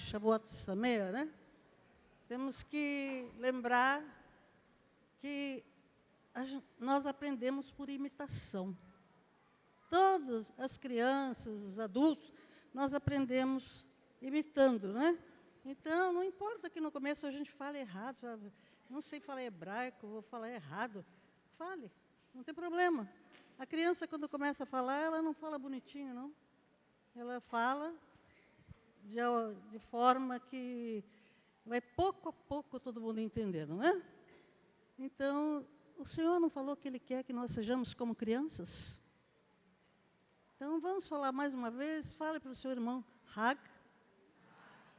Shavuot Sameach, né? Temos que lembrar que nós aprendemos por imitação. Todas as crianças, os adultos, nós aprendemos imitando, né? Então, não importa que no começo a gente fale errado, sabe? Não sei falar hebraico, vou falar errado. Fale, não tem problema. A criança, quando começa a falar, ela não fala bonitinho, não. Ela fala de forma que vai pouco a pouco todo mundo entender, não é? Então, o Senhor não falou que Ele quer que nós sejamos como crianças? Então, vamos falar mais uma vez. Fale para o seu irmão. Hag,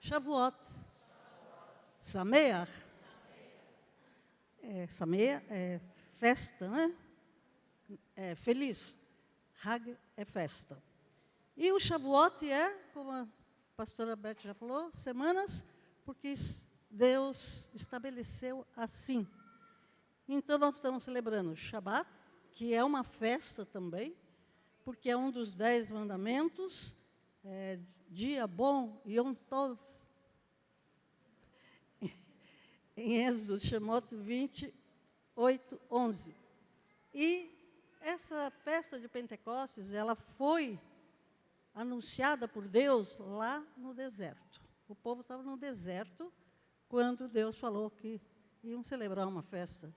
Shavuot, Sameach. Sameach é festa, né? É feliz. Hag é festa. E o Shavuot é, como a pastora Beth já falou, semanas, porque Deus estabeleceu assim. Então, nós estamos celebrando Shabat, que é uma festa também, porque é um dos 10 mandamentos, dia bom, Yom Tov, em Êxodo, Shemot 28, 11. E essa festa de Pentecostes, ela foi anunciada por Deus lá no deserto. O povo estava no deserto quando Deus falou que iam celebrar uma festa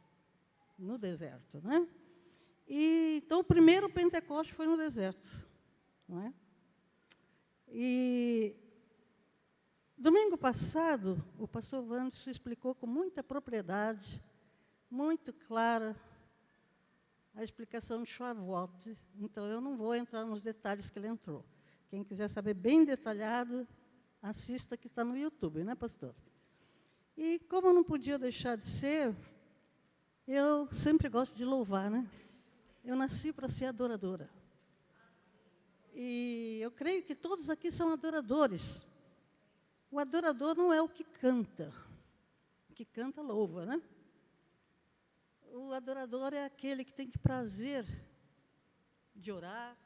no deserto, né? E, então, o primeiro Pentecostes foi no deserto, não é? E domingo passado, o pastor Wanderson explicou com muita propriedade, muito clara, a explicação de Shavuot. Então, eu não vou entrar nos detalhes que ele entrou. Quem quiser saber bem detalhado, assista que está no YouTube, né, pastor? E como não podia deixar de ser, eu sempre gosto de louvar, né? Eu nasci para ser adoradora. E eu creio que todos aqui são adoradores. O adorador não é o que canta. O que canta, louva, né? O adorador é aquele que tem prazer de orar,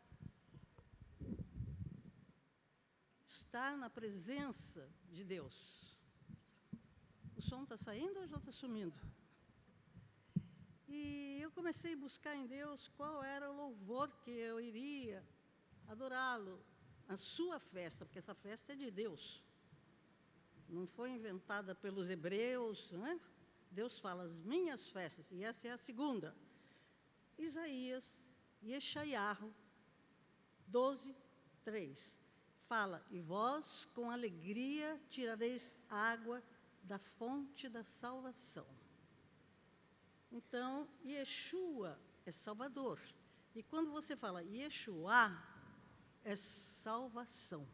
estar na presença de Deus. O som está saindo ou já está sumindo? E eu comecei a buscar em Deus qual era o louvor que eu iria adorá-lo, a sua festa, porque essa festa é de Deus. Não foi inventada pelos hebreus, né? Deus fala, as minhas festas, e essa é a segunda. Isaías, Yeshayahu, 12, 3. Fala, e vós com alegria tirareis água da fonte da salvação. Então, Yeshua é Salvador. E quando você fala Yeshua, é salvação.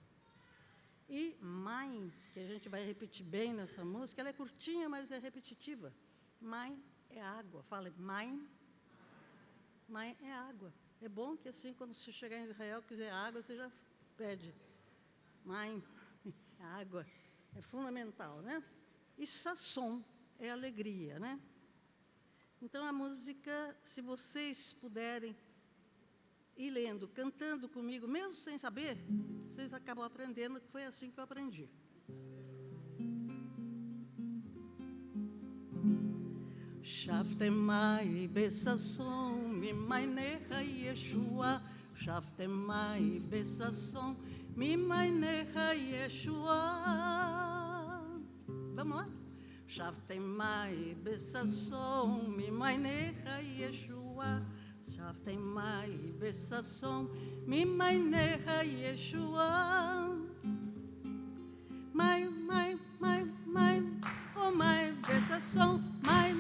E Mãe, que a gente vai repetir bem nessa música, ela é curtinha, mas é repetitiva. Mãe é água. Fala, Mãe é água. É bom que assim, quando você chegar em Israel, quiser água, você já pede. Mãe, água. É fundamental, né? E Sasson é alegria, né? Então, a música, se vocês puderem ir lendo, cantando comigo, mesmo sem saber, vocês acabam aprendendo, que foi assim que eu aprendi. Shaftemai besasson, mimai necha Yeshua. Shaftemai besasson, mimai necha Yeshua. Vamos lá? Shaftemai besasson, mimai necha Yeshua. Shaftemai besasson, mimai necha Yeshua. Mai, oh mai besasson, mai,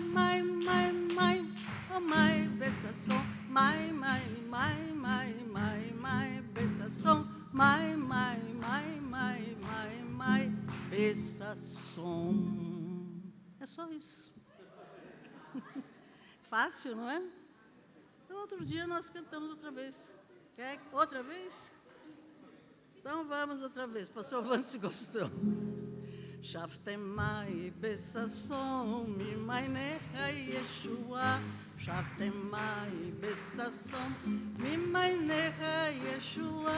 oh mai besasson, mai, besasson, mai, besasson. É só isso. Fácil, não é? Então, outro dia nós cantamos outra vez. Quer outra vez? Então vamos outra vez. Pastor Wanderson gostou. Shaftemai besasson, mimai necha Yeshua. Shaftemai besasson, mimai necha Yeshua.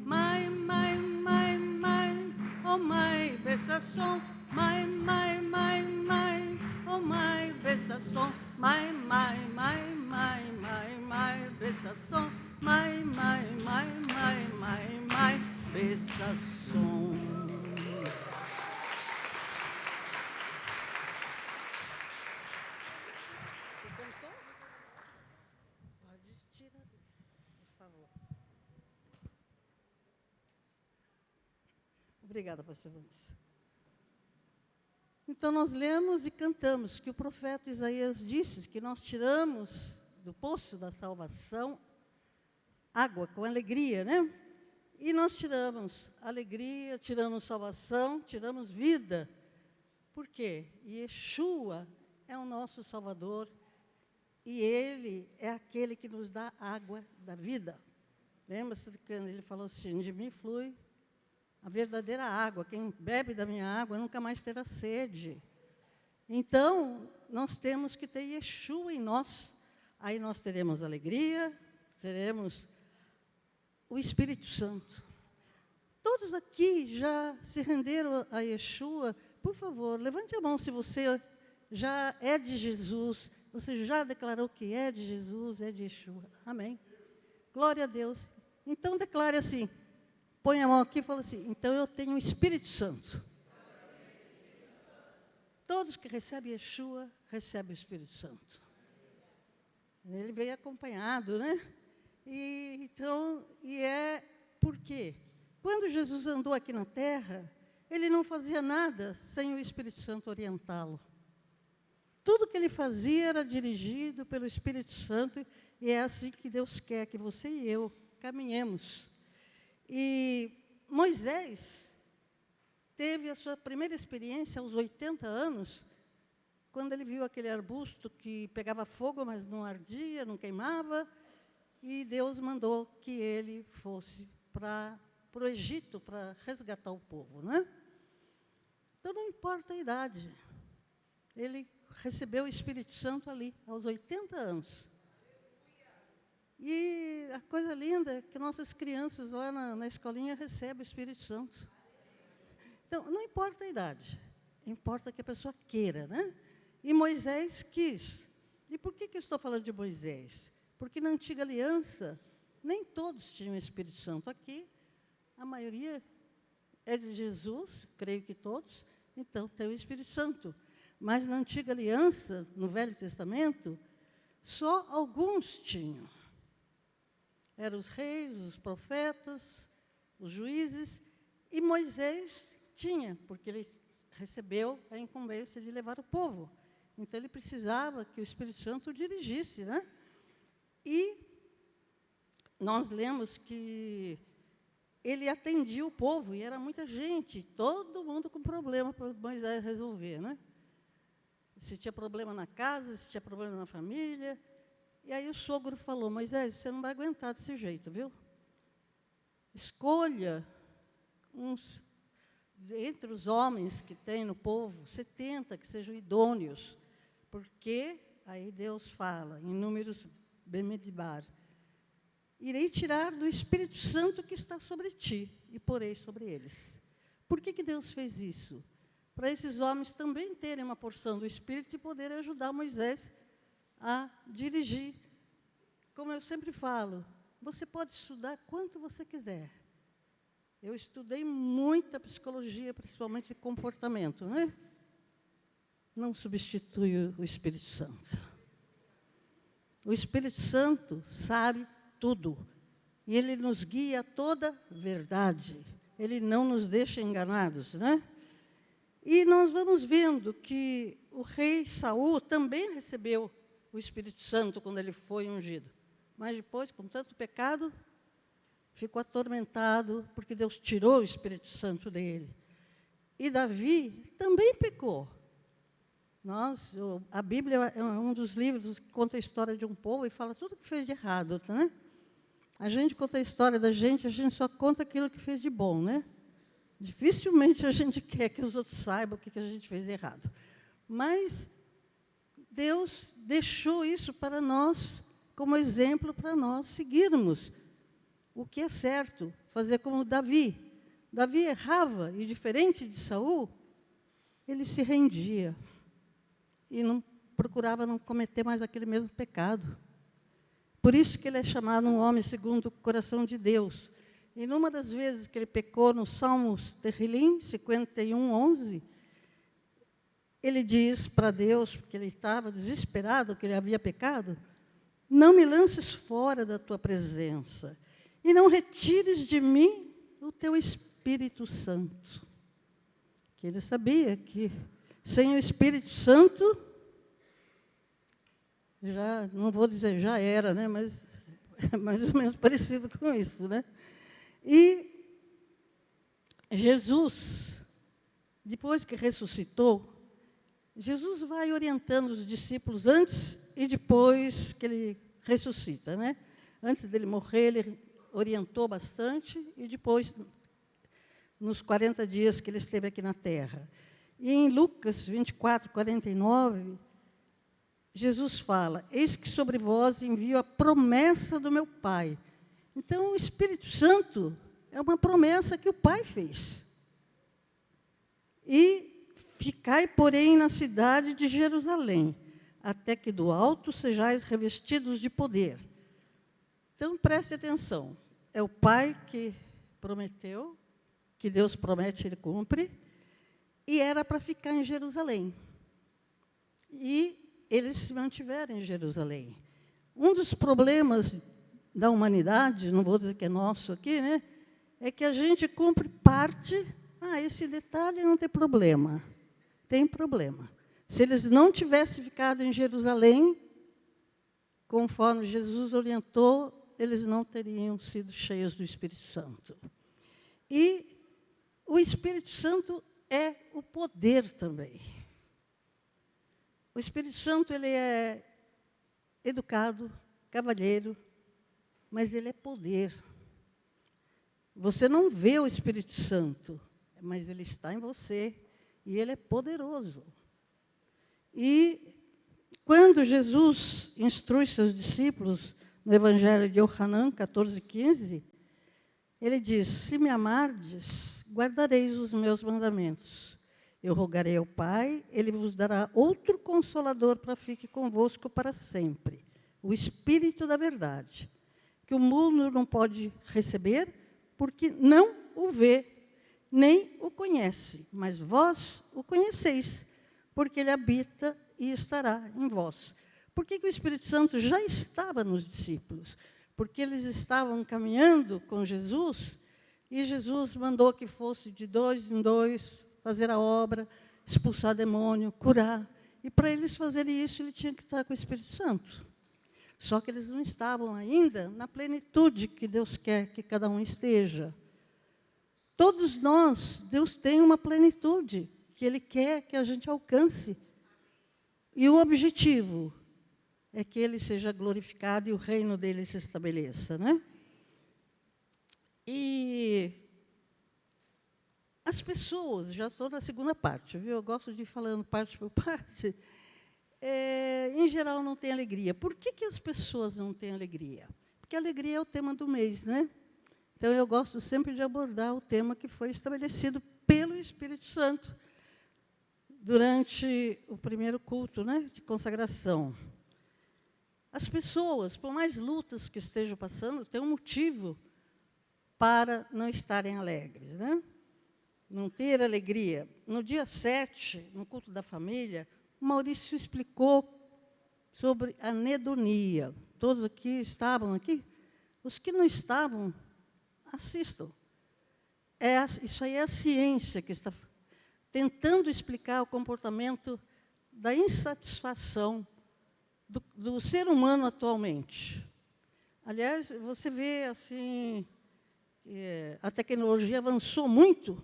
Mai, besação, mai, oh mai, besação, mai, besação, mai, besação. Pode tirar, por favor. Obrigada, pastor Vanessa. Então, nós lemos e cantamos que o profeta Isaías disse que nós tiramos do poço da salvação água com alegria, né? E nós tiramos alegria, tiramos salvação, tiramos vida. Por quê? Yeshua é o nosso Salvador e Ele é aquele que nos dá água da vida. Lembra-se que ele falou assim, de mim flui a verdadeira água. Quem bebe da minha água nunca mais terá sede. Então, nós temos que ter Yeshua em nós. Aí nós teremos alegria, teremos o Espírito Santo. Todos aqui já se renderam a Yeshua. Por favor, levante a mão se você já é de Jesus, você já declarou que é de Jesus, é de Yeshua. Amém. Glória a Deus. Então, declare assim, põe a mão aqui e fala assim, então eu tenho o Espírito Santo. Todos que recebem Yeshua, recebem o Espírito Santo. Ele veio acompanhado, né? E é por quê? Quando Jesus andou aqui na terra, ele não fazia nada sem o Espírito Santo orientá-lo. Tudo que ele fazia era dirigido pelo Espírito Santo, e é assim que Deus quer que você e eu caminhemos. E Moisés teve a sua primeira experiência aos 80 anos, quando ele viu aquele arbusto que pegava fogo, mas não ardia, não queimava, e Deus mandou que ele fosse para o Egito para resgatar o povo, né? Então, não importa a idade. Ele recebeu o Espírito Santo ali, aos 80 anos. E a coisa linda é que nossas crianças lá na escolinha recebem o Espírito Santo. Então, não importa a idade, importa que a pessoa queira, né? E Moisés quis. E por que eu estou falando de Moisés? Porque na antiga aliança, nem todos tinham o Espírito Santo. Aqui, a maioria é de Jesus, creio que todos, então tem o Espírito Santo. Mas na antiga aliança, no Velho Testamento, só alguns tinham. Eram os reis, os profetas, os juízes, e Moisés tinha, porque ele recebeu a incumbência de levar o povo. Então, ele precisava que o Espírito Santo o dirigisse, né? E nós lemos que ele atendia o povo, e era muita gente, todo mundo com problema para Moisés resolver, né? Se tinha problema na casa, se tinha problema na família. E aí o sogro falou, Moisés, você não vai aguentar desse jeito, viu? Escolha entre os homens que tem no povo, 70 que sejam idôneos. Porque, aí Deus fala, em Números Bemidbar, irei tirar do Espírito Santo que está sobre ti e porei sobre eles. Por que Deus fez isso? Para esses homens também terem uma porção do Espírito e poderem ajudar Moisés a dirigir. Como eu sempre falo, você pode estudar quanto você quiser. Eu estudei muita psicologia, principalmente de comportamento, né? Não substitui o Espírito Santo. O Espírito Santo sabe tudo. E ele nos guia a toda verdade. Ele não nos deixa enganados, né? E nós vamos vendo que o rei Saul também recebeu o Espírito Santo quando ele foi ungido. Mas depois, com tanto pecado, ficou atormentado, porque Deus tirou o Espírito Santo dele. E Davi também pecou. A Bíblia é um dos livros que conta a história de um povo e fala tudo que fez de errado, né? A gente conta a história da gente, a gente só conta aquilo que fez de bom, né? Dificilmente a gente quer que os outros saibam o que a gente fez de errado. Mas Deus deixou isso para nós, como exemplo para nós seguirmos o que é certo, fazer como Davi. Davi errava, e diferente de Saul, ele se rendia e não procurava não cometer mais aquele mesmo pecado. Por isso que ele é chamado um homem segundo o coração de Deus. E numa das vezes que ele pecou, no Salmos Terrilim 51:11, ele diz para Deus, porque ele estava desesperado, que ele havia pecado: não me lances fora da tua presença, e não retires de mim o teu Espírito Santo. Que ele sabia que sem o Espírito Santo, já, não vou dizer já era, né, mas é mais ou menos parecido com isso, né? E Jesus, depois que ressuscitou, Jesus vai orientando os discípulos antes e depois que ele ressuscita, né? Antes dele morrer, ele orientou bastante, e depois, nos 40 dias que ele esteve aqui na Terra. E em Lucas 24:49, Jesus fala: eis que sobre vós envio a promessa do meu Pai. Então, o Espírito Santo é uma promessa que o Pai fez. E ficai, porém, na cidade de Jerusalém, até que do alto sejais revestidos de poder. Então, preste atenção. É o Pai que prometeu, que Deus promete, Ele cumpre, e era para ficar em Jerusalém. E eles se mantiveram em Jerusalém. Um dos problemas da humanidade, não vou dizer que é nosso aqui, né, é que a gente cumpre parte. Esse detalhe não tem problema. Tem problema. Se eles não tivessem ficado em Jerusalém, conforme Jesus orientou, eles não teriam sido cheios do Espírito Santo. E o Espírito Santo é o poder também. O Espírito Santo, ele é educado, cavalheiro, mas ele é poder. Você não vê o Espírito Santo, mas ele está em você, e ele é poderoso. E quando Jesus instrui seus discípulos, no Evangelho de Yohanan 14:15, ele diz: se me amardes, guardareis os meus mandamentos. Eu rogarei ao Pai, Ele vos dará outro Consolador para fique convosco para sempre, o Espírito da verdade, que o mundo não pode receber, porque não o vê, nem o conhece, mas vós o conheceis, porque Ele habita e estará em vós. Por que o Espírito Santo já estava nos discípulos? Porque eles estavam caminhando com Jesus, e Jesus mandou que fosse de 2 em 2, fazer a obra, expulsar demônio, curar. E para eles fazerem isso, ele tinha que estar com o Espírito Santo. Só que eles não estavam ainda na plenitude que Deus quer que cada um esteja. Todos nós, Deus tem uma plenitude que Ele quer que a gente alcance. E o objetivo é que Ele seja glorificado e o reino dEle se estabeleça, né? E as pessoas, já estou na segunda parte, viu? Eu gosto de ir falando parte por parte. Em geral, não têm alegria. Por que as pessoas não têm alegria? Porque a alegria é o tema do mês, né? Então, eu gosto sempre de abordar o tema que foi estabelecido pelo Espírito Santo durante o primeiro culto, né, de consagração. As pessoas, por mais lutas que estejam passando, têm um motivo para não estarem alegres, né? Não ter alegria. No dia 7, no culto da família, o Maurício explicou sobre a anedonia. Todos aqui estavam aqui? Os que não estavam, assistam. Isso aí é a ciência que está tentando explicar o comportamento da insatisfação do ser humano atualmente. Aliás, você vê assim, a tecnologia avançou muito,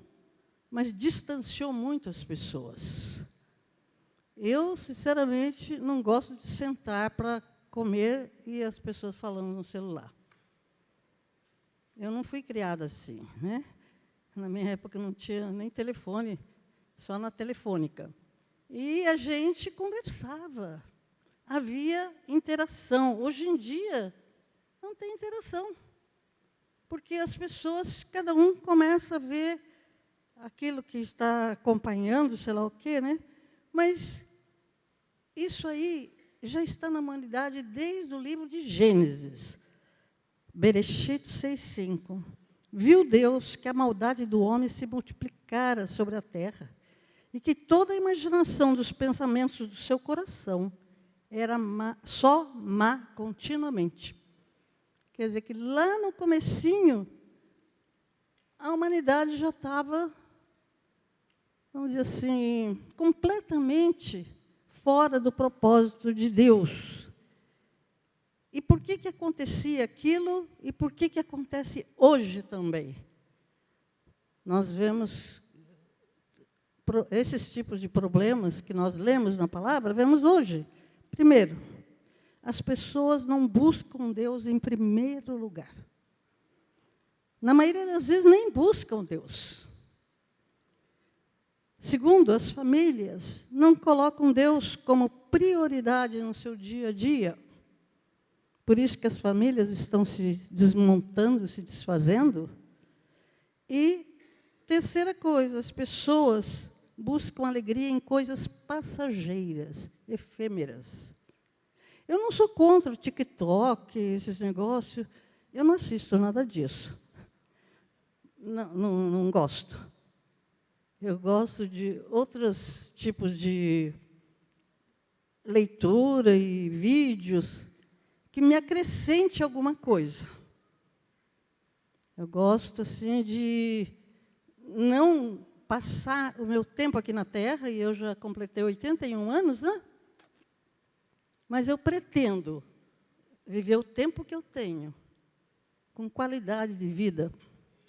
mas distanciou muito as pessoas. Eu, sinceramente, não gosto de sentar para comer e as pessoas falando no celular. Eu não fui criada assim, né? Na minha época não tinha nem telefone, só na telefônica. E a gente conversava, havia interação. Hoje em dia, não tem interação, porque as pessoas, cada um começa a ver aquilo que está acompanhando, sei lá o quê, né? Mas isso aí já está na humanidade desde o livro de Gênesis. Bereshit 6:5. Viu Deus que a maldade do homem se multiplicara sobre a terra e que toda a imaginação dos pensamentos do seu coração era só má continuamente. Quer dizer que lá no comecinho, a humanidade já estava, vamos dizer assim, completamente fora do propósito de Deus. E por que acontecia aquilo e por que acontece hoje também? Nós vemos esses tipos de problemas que nós lemos na palavra, vemos hoje. Primeiro, as pessoas não buscam Deus em primeiro lugar. Na maioria das vezes, nem buscam Deus. Segundo, as famílias não colocam Deus como prioridade no seu dia a dia. Por isso que as famílias estão se desmontando, se desfazendo. E, terceira coisa, as pessoas buscam alegria em coisas passageiras, efêmeras. Eu não sou contra o TikTok, esses negócios. Eu não assisto nada disso. Não gosto. Eu gosto de outros tipos de leitura e vídeos que me acrescente alguma coisa. Eu gosto, assim, de não passar o meu tempo aqui na Terra, e eu já completei 81 anos, né? Mas eu pretendo viver o tempo que eu tenho, com qualidade de vida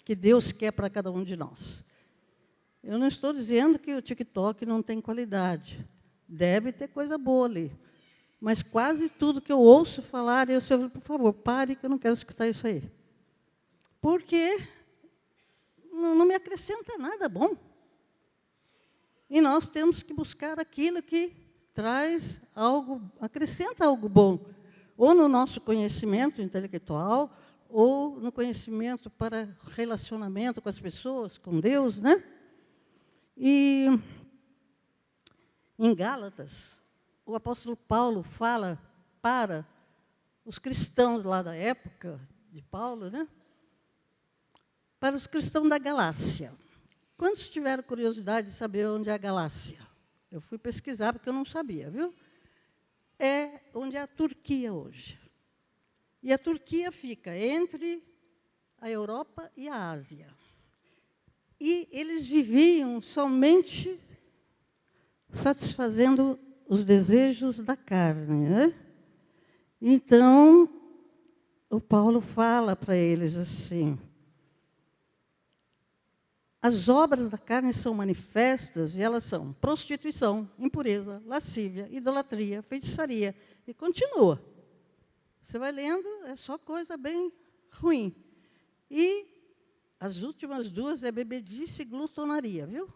que Deus quer para cada um de nós. Eu não estou dizendo que o TikTok não tem qualidade. Deve ter coisa boa ali. Mas quase tudo que eu ouço falar, eu digo, por favor, pare, que eu não quero escutar isso aí. Porque não me acrescenta nada bom. E nós temos que buscar aquilo que traz algo, acrescenta algo bom. Ou no nosso conhecimento intelectual, ou no conhecimento para relacionamento com as pessoas, com Deus, né? E em Gálatas, o apóstolo Paulo fala para os cristãos lá da época de Paulo, né? Para os cristãos da Galácia. Quantos tiveram curiosidade de saber onde é a Galácia? Eu fui pesquisar porque eu não sabia, viu? É onde é a Turquia hoje. E a Turquia fica entre a Europa e a Ásia. E eles viviam somente satisfazendo os desejos da carne, né? Então, o Paulo fala para eles assim: as obras da carne são manifestas e elas são prostituição, impureza, lascívia, idolatria, feitiçaria. E continua. Você vai lendo, é só coisa bem ruim. E as últimas duas é bebedice e glutonaria, viu?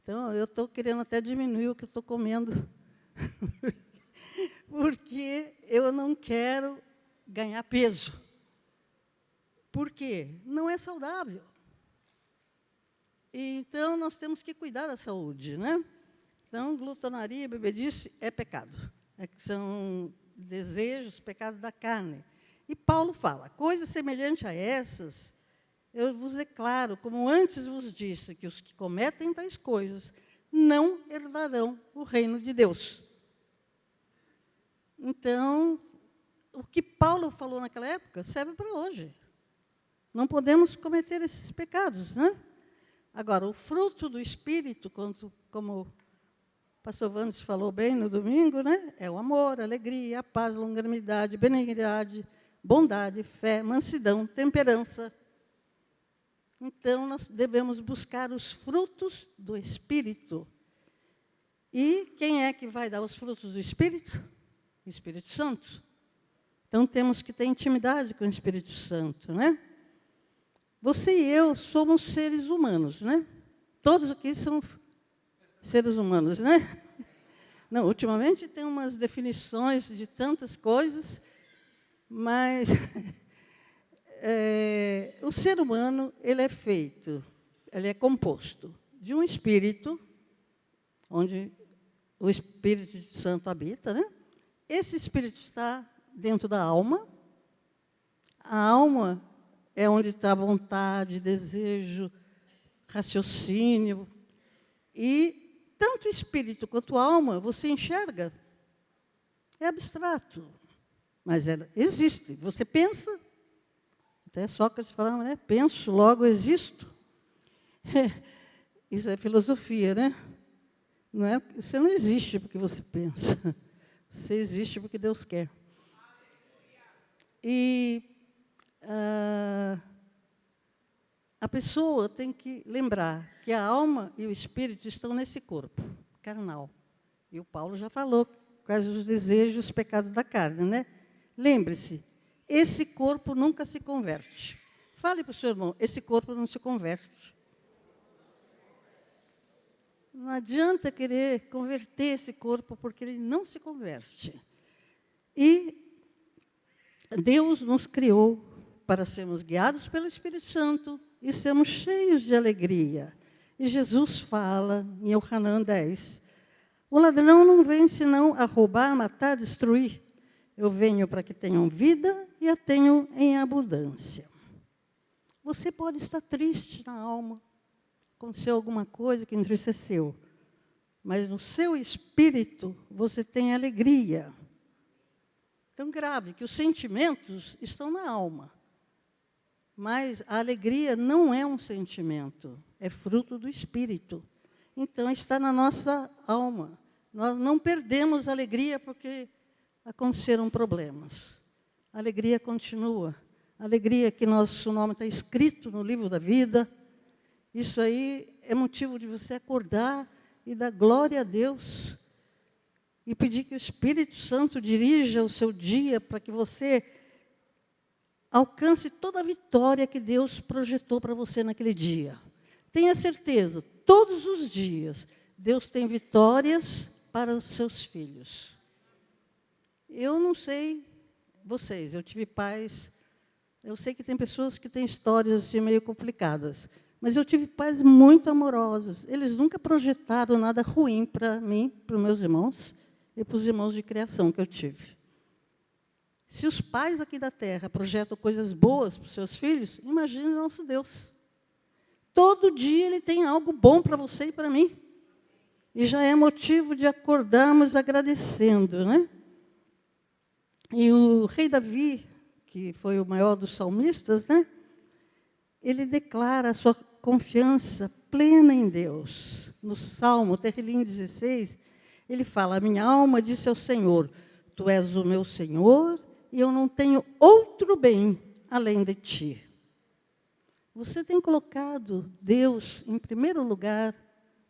Então, eu estou querendo até diminuir o que eu estou comendo, porque eu não quero ganhar peso. Por quê? Não é saudável. Então, nós temos que cuidar da saúde, né? Então, glutonaria e bebedice é pecado. São desejos, pecados da carne. E Paulo fala, coisa semelhante a essas, eu vos declaro, como antes vos disse, que os que cometem tais coisas não herdarão o reino de Deus. Então, o que Paulo falou naquela época serve para hoje. Não podemos cometer esses pecados, né? Agora, o fruto do Espírito, como o pastor Vandes falou bem no domingo, né? É o amor, a alegria, a paz, a longanimidade, benignidade, bondade, fé, mansidão, temperança. Então, nós devemos buscar os frutos do Espírito. E quem é que vai dar os frutos do Espírito? O Espírito Santo. Então, temos que ter intimidade com o Espírito Santo, né? Você e eu somos seres humanos, né? Todos aqui são seres humanos, né? Não, ultimamente tem umas definições de tantas coisas, mas o ser humano, ele é feito, ele é composto de um espírito, onde o Espírito Santo habita, né? Esse espírito está dentro da alma. A alma é onde está a vontade, desejo, raciocínio. E tanto espírito quanto alma você enxerga. É abstrato, mas ela existe. Você pensa, até Sócrates falava, né? Penso, logo existo. Isso é filosofia, né? Não é, você não existe porque você pensa. Você existe porque Deus quer. E a pessoa tem que lembrar que a alma e o espírito estão nesse corpo carnal. E o Paulo já falou quais os desejos, os pecados da carne, né? Lembre-se, esse corpo nunca se converte. Fale para o seu irmão, esse corpo não se converte. Não adianta querer converter esse corpo, porque ele não se converte. E Deus nos criou para sermos guiados pelo Espírito Santo e sermos cheios de alegria. E Jesus fala em Iohanan 10, o ladrão não vem senão a roubar, matar, destruir. Eu venho para que tenham vida e a tenham em abundância. Você pode estar triste na alma, aconteceu alguma coisa que entristeceu, mas no seu espírito você tem alegria. Então, grave que os sentimentos estão na alma, mas a alegria não é um sentimento, é fruto do espírito. Então, está na nossa alma. Nós não perdemos a alegria porque aconteceram problemas. A alegria continua. A alegria que nosso nome está escrito no livro da vida. Isso aí é motivo de você acordar e dar glória a Deus. E pedir que o Espírito Santo dirija o seu dia para que você alcance toda a vitória que Deus projetou para você naquele dia. Tenha certeza, todos os dias, Deus tem vitórias para os seus filhos. Eu não sei vocês, eu tive pais, eu sei que tem pessoas que têm histórias assim meio complicadas, mas eu tive pais muito amorosos. Eles nunca projetaram nada ruim para mim, para os meus irmãos e para os irmãos de criação que eu tive. Se os pais aqui da terra projetam coisas boas para os seus filhos, imagine o nosso Deus. Todo dia Ele tem algo bom para você e para mim. E já é motivo de acordarmos agradecendo, né? E o rei Davi, que foi o maior dos salmistas, né? Ele declara a sua confiança plena em Deus. No Salmo, Terrilim 16, ele fala, a minha alma disse ao Senhor, tu és o meu Senhor e eu não tenho outro bem além de ti. Você tem colocado Deus em primeiro lugar,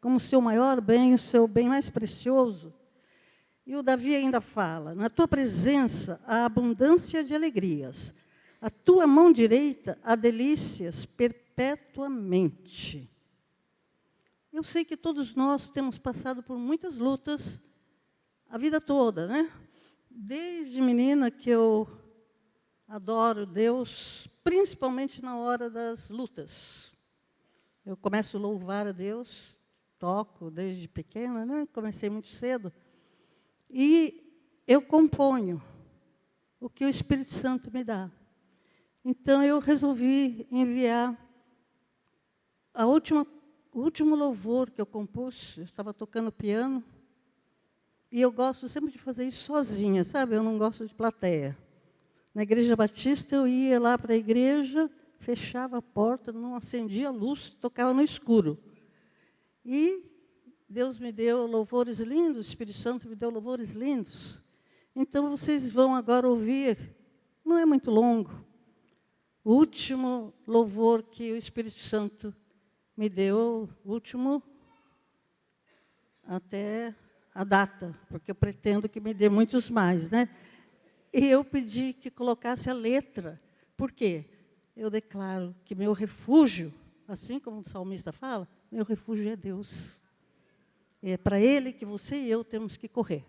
como seu maior bem, o seu bem mais precioso. E o Davi ainda fala, na tua presença há abundância de alegrias, a tua mão direita há delícias perpetuamente. Eu sei que todos nós temos passado por muitas lutas a vida toda, né? Desde menina que eu adoro Deus, principalmente na hora das lutas. Eu começo a louvar a Deus, toco desde pequena, né? Comecei muito cedo. E eu componho o que o Espírito Santo me dá. Então, eu resolvi enviar o último louvor que eu compus. Eu estava tocando piano. E eu gosto sempre de fazer isso sozinha, sabe? Eu não gosto de plateia. Na Igreja Batista, eu ia lá para a igreja, fechava a porta, não acendia a luz, tocava no escuro. E Deus me deu louvores lindos, o Espírito Santo me deu louvores lindos. Então, vocês vão agora ouvir, não é muito longo, o último louvor que o Espírito Santo me deu, o último até a data, porque eu pretendo que me dê muitos mais, né? E eu pedi que colocasse a letra. Por quê? Eu declaro que meu refúgio, assim como o salmista fala, meu refúgio é Deus. É para Ele que você e eu temos que correr.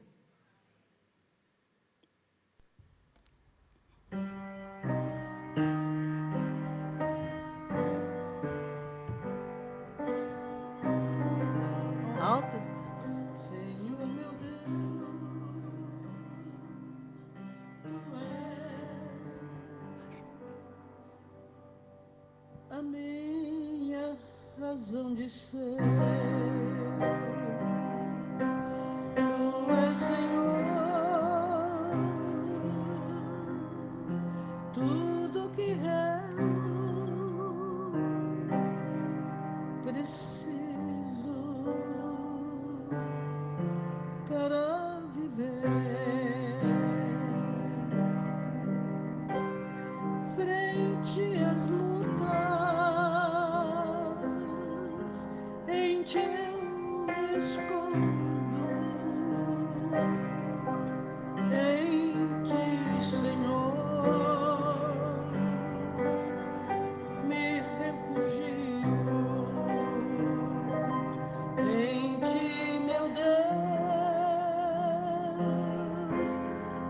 alto. Senhor meu Deus, Tu és a minha razão de ser. Tu és, Senhor, tudo que eu preciso para viver. Frente às lutas, em Ti eu me escondo. Em Ti, Senhor, me refugio. Em Ti, meu Deus,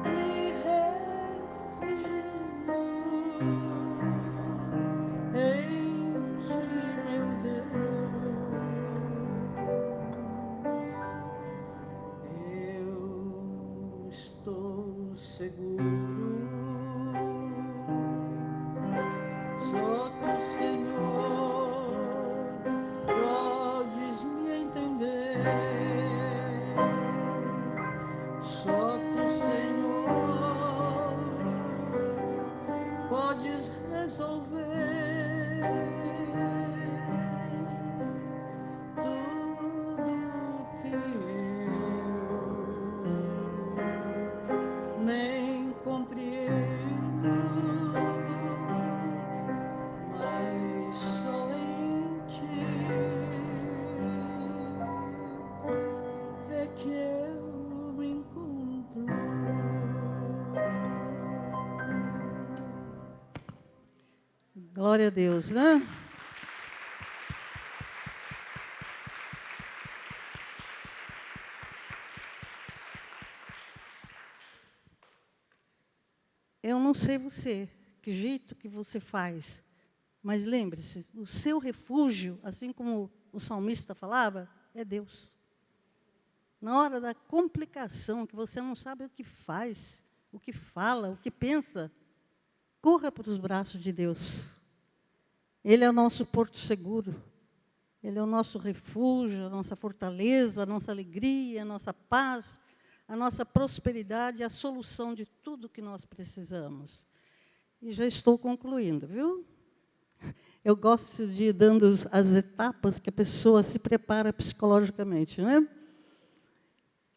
me refugio. Em Ti, meu Deus, eu estou seguro. Só Tu, Senhor, podes me entender. Só Tu, Senhor, podes resolver tudo que eu nem compreendo, mas só em Ti é que eu me encontro. Glória a Deus, né? Eu não sei você, que jeito que você faz, mas lembre-se, o seu refúgio, assim como o salmista falava, é Deus. Na hora da complicação, que você não sabe o que faz, o que fala, o que pensa, corra para os braços de Deus. Ele é o nosso porto seguro. Ele é o nosso refúgio, a nossa fortaleza, a nossa alegria, a nossa paz, a nossa prosperidade, a solução de tudo que nós precisamos. E já estou concluindo, viu? Eu gosto de ir dando as etapas que a pessoa se prepara psicologicamente, né?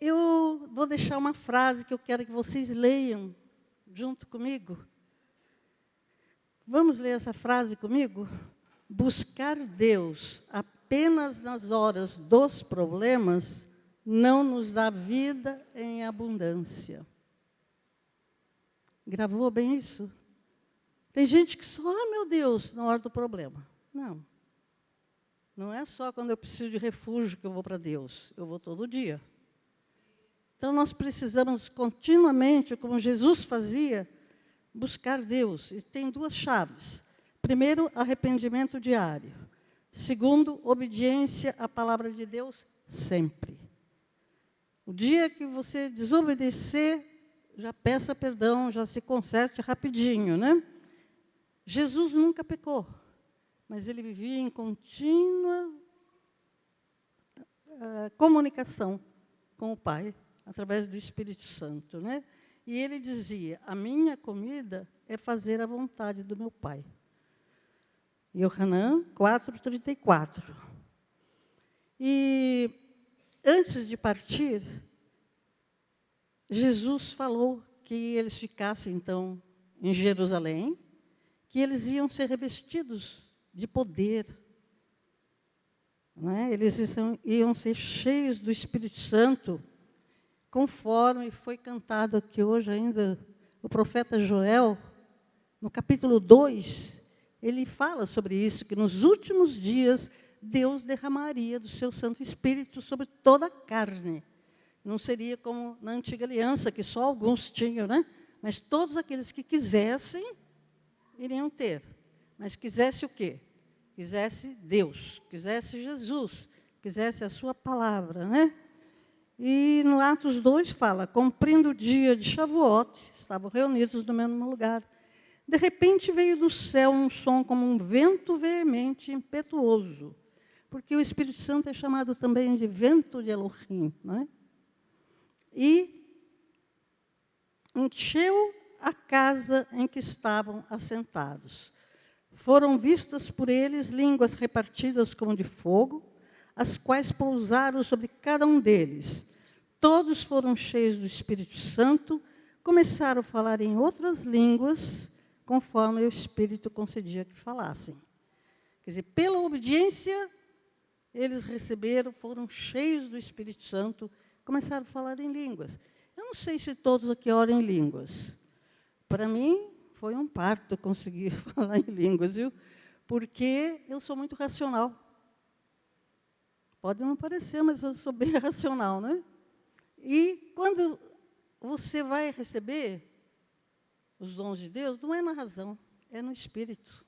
Eu vou deixar uma frase que eu quero que vocês leiam junto comigo. Vamos ler essa frase comigo? Buscar Deus apenas nas horas dos problemas não nos dá vida em abundância. Gravou bem isso? Tem gente que só, meu Deus, na hora do problema. Não. Não é só quando eu preciso de refúgio que eu vou para Deus. Eu vou todo dia. Então, nós precisamos continuamente, como Jesus fazia, buscar Deus. E tem duas chaves. Primeiro, arrependimento diário. Segundo, obediência à palavra de Deus sempre. O dia que você desobedecer, já peça perdão, já se conserte rapidinho, né? Jesus nunca pecou, mas ele vivia em contínua comunicação com o Pai, através do Espírito Santo, né? E ele dizia, a minha comida é fazer a vontade do meu Pai. Yohanan 4:34. E antes de partir, Jesus falou que eles ficassem, então, em Jerusalém, que eles iam ser revestidos de poder. Não é? Eles iam ser cheios do Espírito Santo, conforme foi cantado aqui hoje ainda, o profeta Joel, no capítulo 2, ele fala sobre isso, que nos últimos dias Deus derramaria do seu Santo Espírito sobre toda a carne. Não seria como na antiga aliança, que só alguns tinham, né? Mas todos aqueles que quisessem, iriam ter. Mas quisesse o quê? Quisesse Deus, quisesse Jesus, quisesse a sua palavra, né? E no Atos 2 fala, cumprindo o dia de Shavuot, estavam reunidos no mesmo lugar. De repente veio do céu um som como um vento veemente, impetuoso, porque o Espírito Santo é chamado também de vento de Elohim, não é? E encheu a casa em que estavam assentados. Foram vistas por eles línguas repartidas como de fogo, as quais pousaram sobre cada um deles. Todos foram cheios do Espírito Santo, começaram a falar em outras línguas, conforme o Espírito concedia que falassem. Quer dizer, pela obediência, eles receberam, foram cheios do Espírito Santo, começaram a falar em línguas. Eu não sei se todos aqui oram em línguas. Para mim, foi um parto conseguir falar em línguas, viu? Porque eu sou muito racional. Pode não parecer, mas eu sou bem racional, né? E quando você vai receber os dons de Deus, não é na razão, é no Espírito.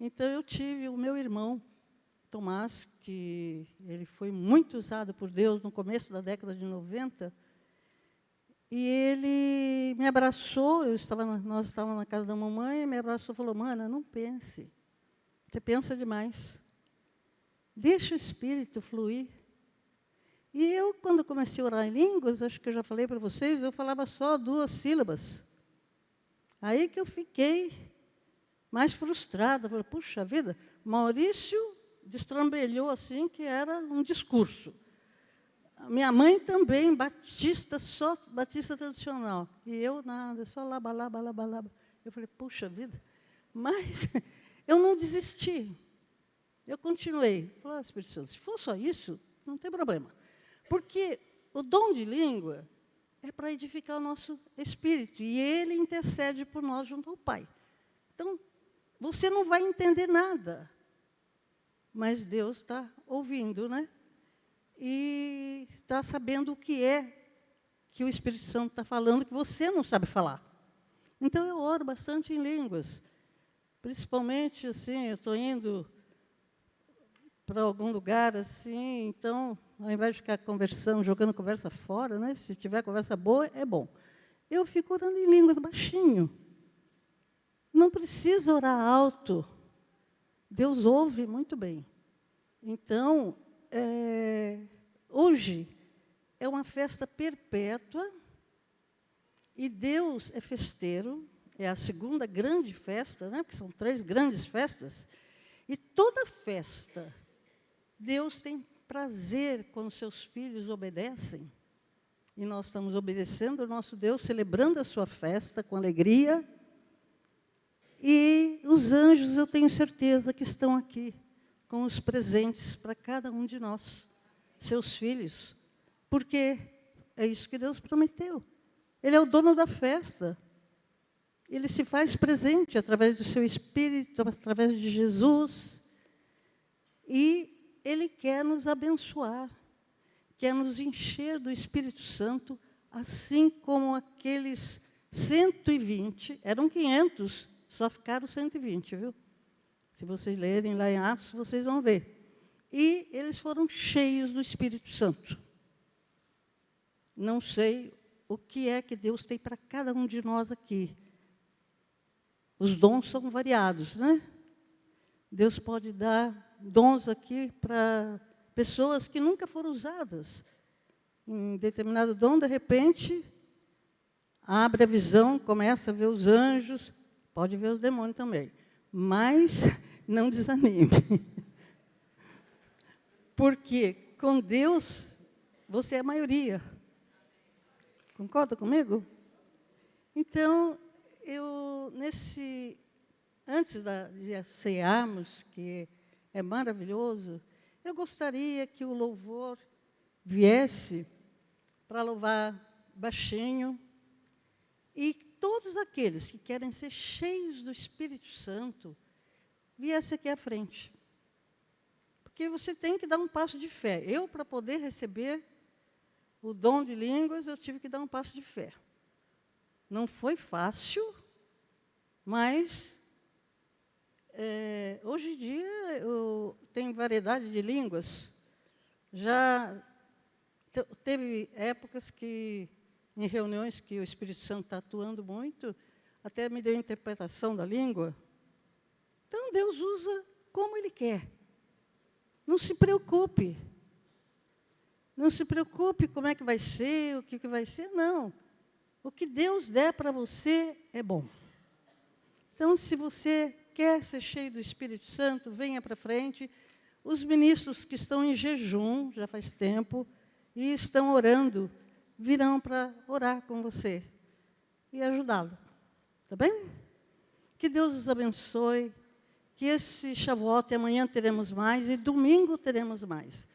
Então, eu tive o meu irmão, Tomás, que ele foi muito usado por Deus no começo da década de 90, e ele me abraçou, nós estávamos na casa da mamãe, me abraçou e falou, mana, não pense, você pensa demais. Deixa o Espírito fluir. E eu, quando comecei a orar em línguas, acho que eu já falei para vocês, eu falava só 2 sílabas. Aí que eu fiquei mais frustrada. Falei, puxa vida, Maurício destrambelhou assim, que era um discurso. Minha mãe também, batista, só batista tradicional. E eu nada, só laba, laba, laba, laba. Eu falei, puxa vida. Mas eu não desisti. Eu continuei. Falei, Espírito Santo, se for só isso, não tem problema. Porque o dom de língua é para edificar o nosso espírito. E ele intercede por nós junto ao Pai. Então, você não vai entender nada. Mas Deus está ouvindo, né? E está sabendo o que é que o Espírito Santo está falando, que você não sabe falar. Então, eu oro bastante em línguas. Principalmente, assim, eu estou indo para algum lugar, assim, então, ao invés de ficar conversando, jogando conversa fora, né? Se tiver conversa boa, é bom. Eu fico orando em línguas baixinho. Não precisa orar alto. Deus ouve muito bem. Então, hoje é uma festa perpétua e Deus é festeiro, é a segunda grande festa, né? Porque são 3 grandes festas, e toda festa, Deus tem prazer quando seus filhos obedecem, e nós estamos obedecendo ao nosso Deus, celebrando a sua festa com alegria, e os anjos, eu tenho certeza que estão aqui, com os presentes para cada um de nós, seus filhos, porque é isso que Deus prometeu. Ele é o dono da festa. Ele se faz presente através do seu Espírito, através de Jesus. E Ele quer nos abençoar, quer nos encher do Espírito Santo, assim como aqueles 120, eram 500, só ficaram 120, viu? Se vocês lerem lá em Atos, vocês vão ver. E eles foram cheios do Espírito Santo. Não sei o que é que Deus tem para cada um de nós aqui. Os dons são variados, né? Deus pode dar dons aqui para pessoas que nunca foram usadas. Em determinado dom, de repente, abre a visão, começa a ver os anjos, pode ver os demônios também. Mas não desanime. Porque com Deus, você é a maioria. Concorda comigo? Então, antes de cearmos, que é maravilhoso, eu gostaria que o louvor viesse para louvar baixinho, e todos aqueles que querem ser cheios do Espírito Santo, viesse aqui à frente. Porque você tem que dar um passo de fé. Eu, para poder receber o dom de línguas, eu tive que dar um passo de fé. Não foi fácil, mas Hoje em dia, tem variedade de línguas. Já teve épocas que, em reuniões que o Espírito Santo está atuando muito, até me deu a interpretação da língua. Então, Deus usa como Ele quer. Não se preocupe. Não se preocupe como é que vai ser, o que vai ser. Não. O que Deus der para você é bom. Então, se você quer ser cheio do Espírito Santo, venha para frente. Os ministros que estão em jejum, já faz tempo, e estão orando, virão para orar com você e ajudá-lo. Tá bem? Que Deus os abençoe, que esse Shavuot, amanhã teremos mais, e domingo teremos mais.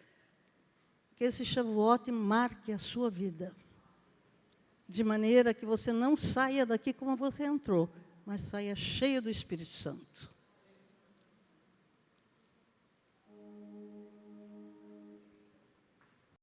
Que esse Shavuot marque a sua vida, de maneira que você não saia daqui como você entrou, mas saia cheio do Espírito Santo.